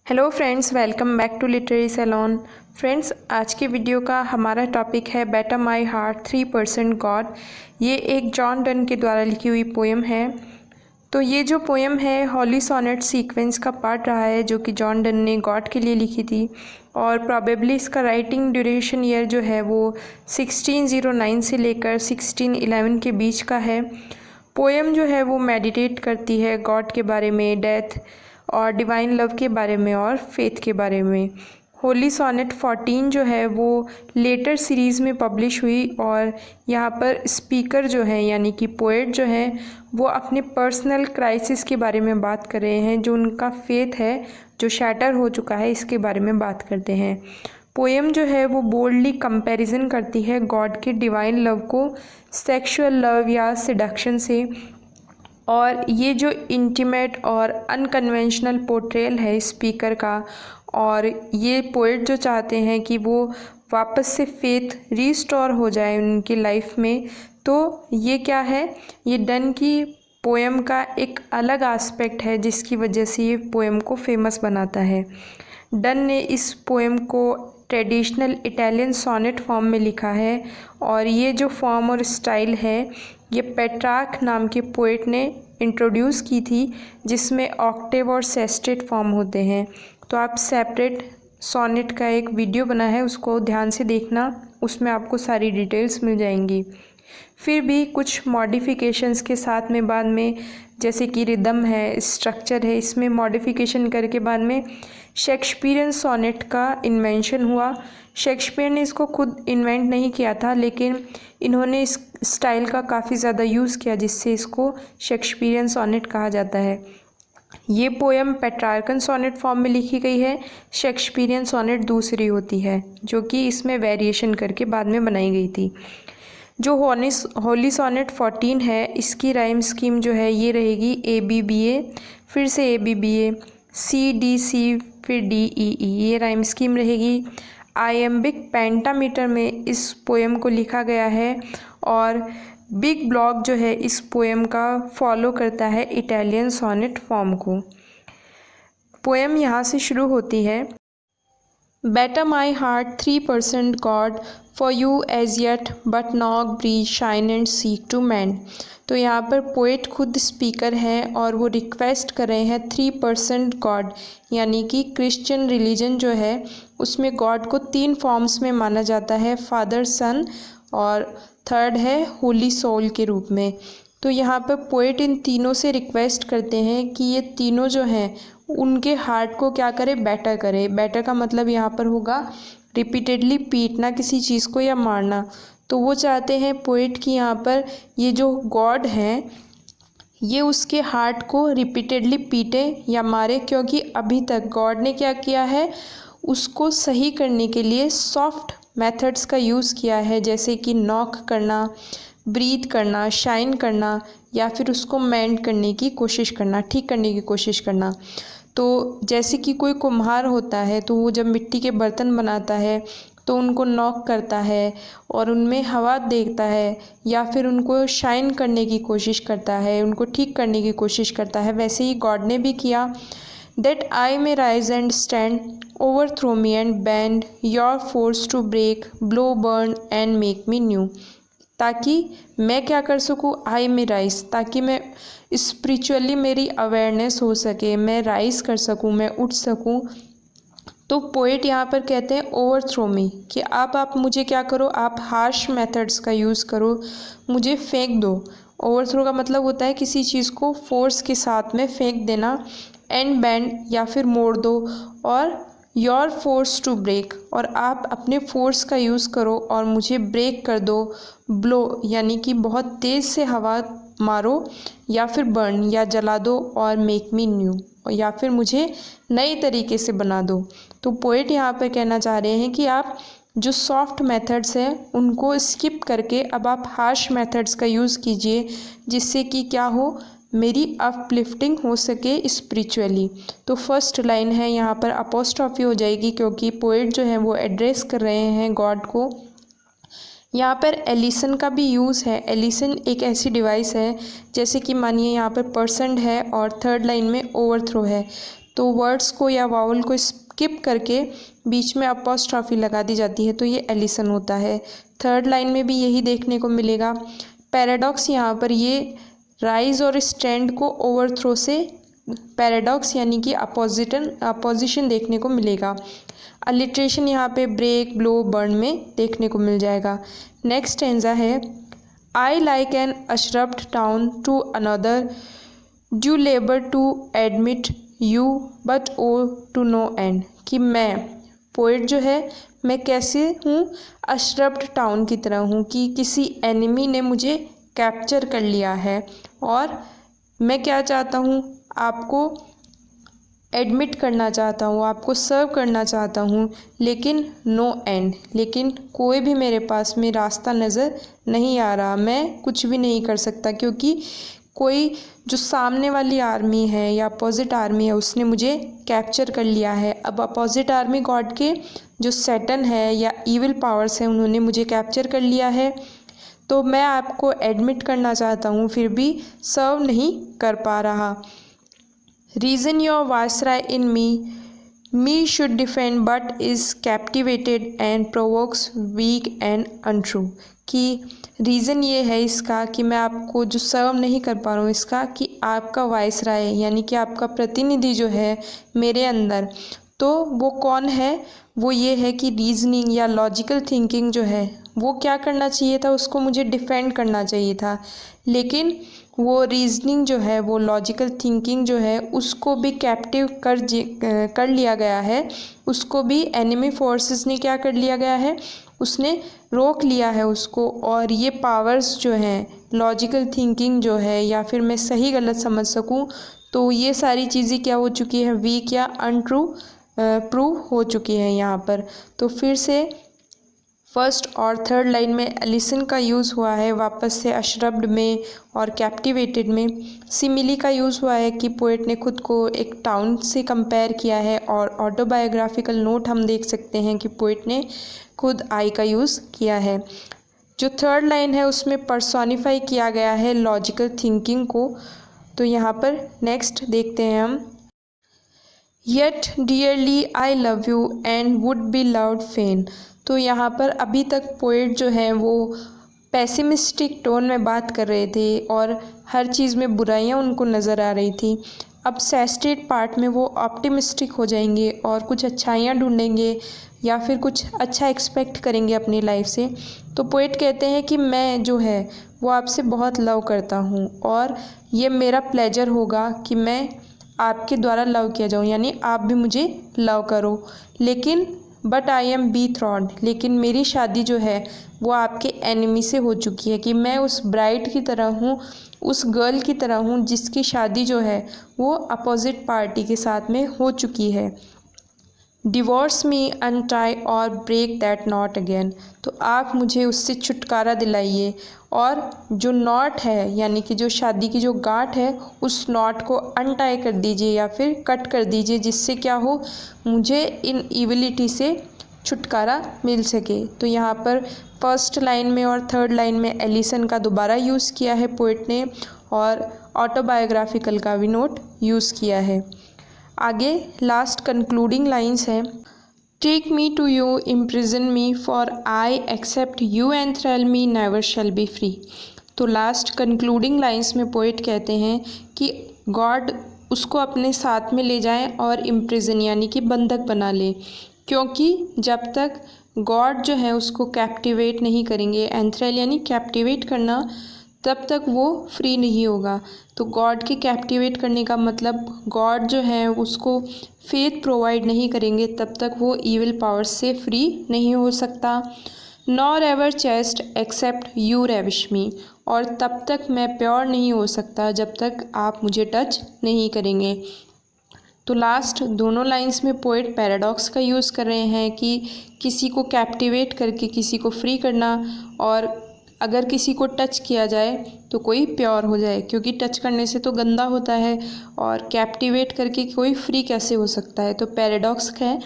Hello friends, welcome back to literary salon. Friends, आज के video का हमारा टॉपिक है बेटर माई हार्ट 3% गॉड। ये एक जॉन डन के द्वारा लिखी हुई पोएम है। तो ये जो पोएम है होली सोनेट सीक्वेंस का पार्ट रहा है, जो कि जॉन डन ने गॉड के लिए लिखी थी। और प्रॉबेबली इसका राइटिंग ड्यूरेशन ईयर जो है वो 1609 से लेकर 1611 के बीच का है। पोएम जो है वो मेडिटेट करती है गॉड के बारे में, डेथ और डिवाइन लव के बारे में और फेथ के बारे में। होली सोनेट 14 जो है वो लेटर सीरीज़ में पब्लिश हुई और यहाँ पर स्पीकर जो है यानी कि पोएट जो है वो अपने पर्सनल क्राइसिस के बारे में बात कर रहे हैं, जो उनका फेथ है जो शैटर हो चुका है, इसके बारे में बात करते हैं। पोएम जो है वो बोल्डली कंपैरिजन करती है गॉड के डिवाइन लव को सेक्सुअल लव या सिडक्शन से। और ये जो इंटीमेट और अनकन्वेंशनल पोर्ट्रेयल है स्पीकर का, और ये पोएट जो चाहते हैं कि वो वापस से फेथ रीस्टोर हो जाए उनकी लाइफ में, तो ये क्या है, ये डन की पोएम का एक अलग एस्पेक्ट है जिसकी वजह से ये पोएम को फेमस बनाता है। डन ने इस पोएम को ट्रेडिशनल इटालियन सोनेट फॉर्म में लिखा है और ये जो फॉर्म और स्टाइल है ये पेट्रार्क नाम के पोएट ने इंट्रोड्यूस की थी, जिसमें ऑक्टेव और सेस्टेट फॉर्म होते हैं। तो आप सेपरेट सोनेट का एक वीडियो बना है, उसको ध्यान से देखना, उसमें आपको सारी डिटेल्स मिल जाएंगी। फिर भी कुछ मॉडिफिकेशंस के साथ में बाद में, जैसे कि रिदम है, स्ट्रक्चर है, इसमें मॉडिफिकेशन करके बाद में शेक्सपियरियन सोनेट का इन्वेंशन हुआ। शेक्सपियर ने इसको खुद इन्वेंट नहीं किया था, लेकिन इन्होंने इस स्टाइल का काफ़ी ज़्यादा यूज़ किया, जिससे इसको शेक्सपियरियन सोनेट कहा जाता है। ये पोएम पेट्रार्कन सोनेट फॉर्म में लिखी गई है। शेक्सपियरियन सोनेट दूसरी होती है, जो कि इसमें वेरिएशन करके बाद में बनाई गई थी। जो होली सोनेट 14 है, इसकी राइम स्कीम जो है ये रहेगी ABBA, फिर से ABBA, CDC, फिर DEE, ये राइम स्कीम रहेगी। आयम्बिक पेंटामीटर में इस पोएम को लिखा गया है और बिग ब्लॉक जो है इस पोएम का फॉलो करता है इटालियन सोनेट फॉर्म को। पोएम यहाँ से शुरू होती है, batter my heart 3% God for you as yet but knock breathe shine and seek to mend. तो यहाँ पर पोएट खुद स्पीकर हैं और वो रिक्वेस्ट कर रहे हैं 3% गॉड, यानी कि क्रिश्चियन रिलीजन जो है उसमें गॉड को 3 फॉर्म्स में माना जाता है, फादर, सन और थर्ड है होली सोल के रूप में। तो यहाँ पर पोएट इन तीनों से रिक्वेस्ट करते हैं कि ये तीनों जो हैं उनके हार्ट को क्या करे, बेटर करे। बेटर का मतलब यहाँ पर होगा रिपीटेडली पीटना किसी चीज़ को या मारना। तो वो चाहते हैं पोएट कि यहाँ पर ये जो गॉड हैं ये उसके हार्ट को रिपीटेडली पीटे या मारे, क्योंकि अभी तक गॉड ने क्या किया है, उसको सही करने के लिए सॉफ्ट मेथड्स का यूज़ किया है, जैसे कि नॉक करना, ब्रीथ करना, शाइन करना, या फिर उसको मेंड करने की कोशिश करना, ठीक करने की कोशिश करना। तो जैसे कि कोई कुम्हार होता है तो वो जब मिट्टी के बर्तन बनाता है तो उनको नॉक करता है और उनमें हवा देखता है, या फिर उनको शाइन करने की कोशिश करता है, उनको ठीक करने की कोशिश करता है। वैसे ही गॉड ने भी किया, that I may rise and stand overthrow me and bend your force to break blow burn and make me new. ताकि मैं क्या कर सकूँ, आई में राइज, ताकि मैं स्पिरिचुअली मेरी अवेयरनेस हो सके, मैं राइज कर सकूँ, मैं उठ सकूँ। तो पोएट यहाँ पर कहते हैं ओवर थ्रो मी, कि आप मुझे क्या करो, आप हार्श मेथड्स का यूज़ करो, मुझे फेंक दो। ओवर थ्रो का मतलब होता है किसी चीज़ को फोर्स के साथ में फेंक देना। एंड बैंड या फिर मोड़ दो, और योर फोर्स टू ब्रेक, और आप अपने फोर्स का यूज़ करो और मुझे ब्रेक कर दो। ब्लो यानी कि बहुत तेज़ से हवा मारो, या फिर बर्न या जला दो, और मेक मी न्यू, या फिर मुझे नए तरीके से बना दो। तो पोएट यहाँ पर कहना चाह रहे हैं कि आप जो सॉफ्ट मेथड्स हैं उनको स्किप करके अब आप हार्श मेथड्स का यूज़ कीजिए, जिससे कि क्या हो, मेरी अपलिफ्टिंग हो सके स्पिरिचुअली। तो फर्स्ट लाइन है यहाँ पर अपोस्ट्रॉफी हो जाएगी, क्योंकि पोएट जो है वो एड्रेस कर रहे हैं गॉड को। यहाँ पर एलिसन का भी यूज़ है। एलिसन एक ऐसी डिवाइस है, जैसे कि मानिए यहाँ पर परसेंट है और थर्ड लाइन में ओवरथ्रो है, तो वर्ड्स को या वावल को स्किप करके बीच में अपॉस्ट्रॉफी लगा दी जाती है, तो ये एलिसन होता है। थर्ड लाइन में भी यही देखने को मिलेगा। पैराडॉक्स यहाँ पर ये राइज और स्टैंड को ओवरथ्रो से पैराडॉक्स यानी कि अपोजिशन देखने को मिलेगा। अलिट्रेशन यहाँ पे ब्रेक, ब्लो, बर्न में देखने को मिल जाएगा। नेक्स्ट स्टैंजा है, I like an usurped town to another due labour to admit you but O to no end, कि मैं पोइट जो है मैं कैसे हूँ, अशरप्ड टाउन की तरह हूँ कि किसी एनिमी ने मुझे कैप्चर कर लिया है और मैं क्या चाहता हूँ, आपको एडमिट करना चाहता हूँ, आपको सर्व करना चाहता हूँ, लेकिन नो एंड, लेकिन कोई भी मेरे पास में रास्ता नज़र नहीं आ रहा, मैं कुछ भी नहीं कर सकता क्योंकि कोई जो सामने वाली आर्मी है या अपोजिट आर्मी है उसने मुझे कैप्चर कर लिया है। अब अपोजिट आर्मी गॉड के जो सैटन है या इविल पावर्स हैं उन्होंने मुझे कैप्चर कर लिया है, तो मैं आपको एडमिट करना चाहता हूँ फिर भी सर्व नहीं कर पा रहा। Reason your viceroy in me should defend but is captivated and proves weak and untrue, कि रीज़न ये है इसका कि मैं आपको जो सर्व नहीं कर पा रहा हूँ इसका कि आपका वायसराय यानी कि आपका प्रतिनिधि जो है मेरे अंदर, तो वो कौन है, वो ये है कि रीजनिंग या लॉजिकल थिंकिंग जो है वो क्या करना चाहिए था, उसको मुझे डिफेंड करना चाहिए था, लेकिन वो रीजनिंग जो है, वो लॉजिकल थिंकिंग जो है उसको भी कैप्टिव कर लिया गया है, उसको भी एनिमी फोर्सेस ने क्या कर लिया गया है, उसने रोक लिया है उसको। और ये पावर्स जो हैं, लॉजिकल थिंकिंग जो है, या फिर मैं सही गलत समझ सकूं, तो ये सारी चीज़ें क्या हो चुकी है, वीक या अनट्रू प्रूव हो चुकी है यहाँ पर। तो फिर से फर्स्ट और थर्ड लाइन में एलिसन का यूज़ हुआ है, वापस से अशरप्ड में और कैप्टिवेटेड में। सिमिली का यूज़ हुआ है कि पोएट ने खुद को एक टाउन से कंपेयर किया है, और ऑटोबायोग्राफिकल नोट हम देख सकते हैं कि पोएट ने खुद आई का यूज़ किया है। जो थर्ड लाइन है उसमें पर्सोनिफाई किया गया है लॉजिकल थिंकिंग को। तो यहाँ पर नेक्स्ट देखते हैं हम, yet dearly I love you and would be loved fain. तो यहाँ पर अभी तक पोएट जो है वो पेसिमिस्टिक टोन में बात कर रहे थे और हर चीज़ में बुराइयाँ उनको नज़र आ रही थी। अब सैस्टेड पार्ट में वो ऑप्टिमिस्टिक हो जाएंगे और कुछ अच्छाइयाँ ढूंढेंगे या फिर कुछ अच्छा एक्सपेक्ट करेंगे अपनी लाइफ से। तो पोएट कहते हैं कि मैं जो है वो आपसे बहुत लव करता हूँ और ये मेरा प्लेजर होगा कि मैं आपके द्वारा लव किया जाऊँ, यानी आप भी मुझे लव करो, लेकिन बट आई एम बी थ्रॉन्ड, लेकिन मेरी शादी जो है वो आपके एनिमी से हो चुकी है, कि मैं उस ब्राइड की तरह हूँ, उस गर्ल की तरह हूँ जिसकी शादी जो है वो अपोजिट पार्टी के साथ में हो चुकी है। डिवोर्स मी अनटाई और ब्रेक दैट नॉट अगेन, तो आप मुझे उससे छुटकारा दिलाइए और जो नॉट है यानी कि जो शादी की जो गांठ है उस नॉट को अनटाई कर दीजिए या फिर कट कर दीजिए, जिससे क्या हो, मुझे इन इविलिटी से छुटकारा मिल सके। तो यहाँ पर फर्स्ट लाइन में और थर्ड लाइन में एलिसन का दोबारा यूज़ किया है पोएट ने, और ऑटोबायोग्राफिकल का भी नोट यूज़ किया है। आगे लास्ट कंक्लूडिंग लाइंस हैं, take me to you imprison me for I except you enthral me never shall be free. तो लास्ट कंक्लूडिंग लाइंस में पोएट कहते हैं कि गॉड उसको अपने साथ में ले जाएं और इम्प्रिजन यानी कि बंधक बना ले, क्योंकि जब तक गॉड जो है उसको कैप्टिवेट नहीं करेंगे, एंथ्रेल यानी कैप्टिवेट करना, तब तक वो फ्री नहीं होगा। तो गॉड के कैप्टिवेट करने का मतलब गॉड जो है उसको फेथ प्रोवाइड नहीं करेंगे तब तक वो इविल पावर्स से फ्री नहीं हो सकता। Nor ever chaste except you ravish me, और तब तक मैं प्योर नहीं हो सकता जब तक आप मुझे टच नहीं करेंगे। तो लास्ट दोनों लाइंस में पोएट पैराडॉक्स का यूज़ कर रहे हैं कि किसी को कैप्टिवेट करके किसी को फ्री करना और अगर किसी को टच किया जाए तो कोई प्योर हो जाए, क्योंकि टच करने से तो गंदा होता है और कैप्टिवेट करके कोई फ्री कैसे हो सकता है। तो पैराडॉक्स है,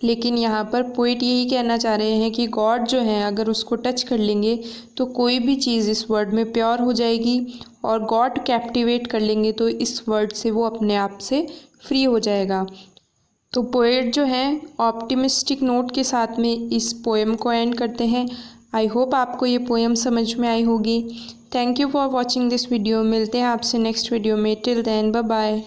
लेकिन यहाँ पर पोइट यही कहना चाह रहे हैं कि गॉड जो है अगर उसको टच कर लेंगे तो कोई भी चीज़ इस वर्ल्ड में प्योर हो जाएगी, और गॉड कैप्टिवेट कर लेंगे तो इस वर्ल्ड से वो अपने आप से फ्री हो जाएगा। तो पोएट जो हैं ऑप्टिमिस्टिक नोट के साथ में इस पोएम को एंड करते हैं। आई होप आपको ये पोएम समझ में आई होगी। Thank you for watching this video. मिलते हैं आपसे नेक्स्ट वीडियो में। Till then bye bye.